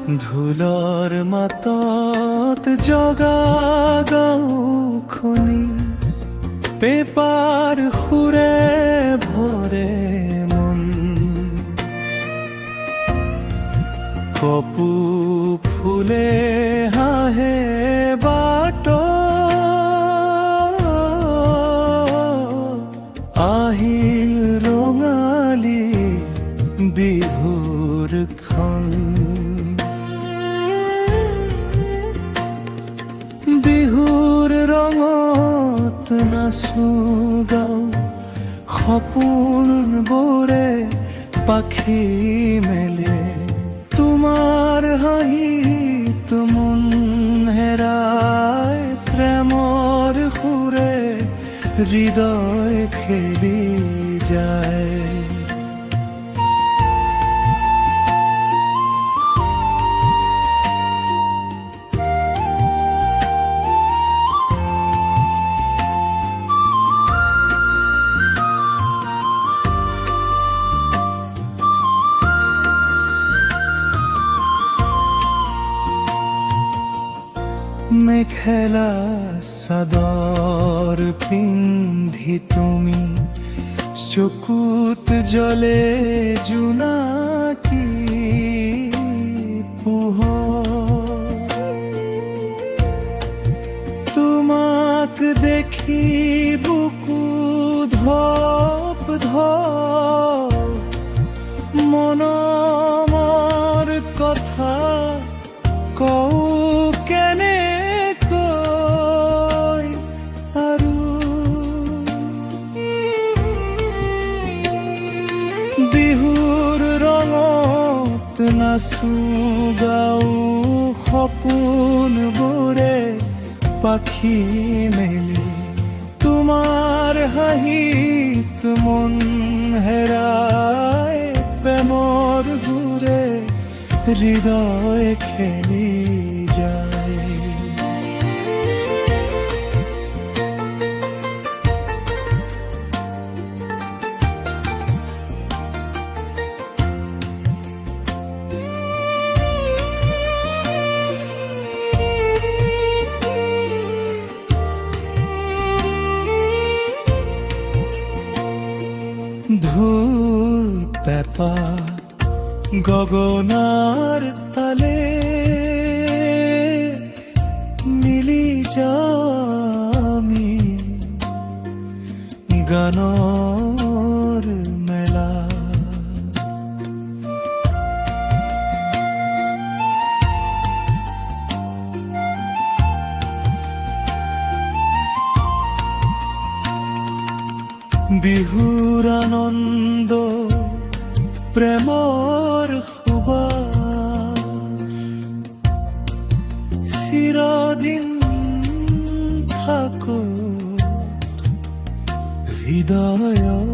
ধুলৰ মাতত জগা গাঁওখনি পেপাৰ সুৰে ভৰে মন। কপৌ ফুলে হাঁহে বাট আহিল ৰঙালী বিহুৰ খন। বিহুৰ ৰঙত নাচো গাওঁ, সপোনবোৰে পাখি মেলে। তোমাৰ হাঁহিত মন হেৰায়, প্ৰেমৰ সুৰে হৃদয় খেলি যায়। মেখেলা চাদৰ পিন্ধি তুমি চকুত জ্বলে জোনাকী পোহৰ। তোমাক দেখি বুকু ধপ ধপ, মনৰ কথা কওঁ কেনে বিহুৰ ৰঙত নাচো গাওঁ, সপোনবোৰে পাখি মেলি। তোমাৰ হাঁহিত মন হেৰায়, প্ৰেমৰ সুৰে হৃদয় খেলি যায়। ঢোল পেঁপা গগনাৰ তালে মিলি যামি গানৰ মেলা। বিহুৰ আনন্দ প্ৰেমৰ সুবাস চিৰদিন থাকো হৃদয়ত।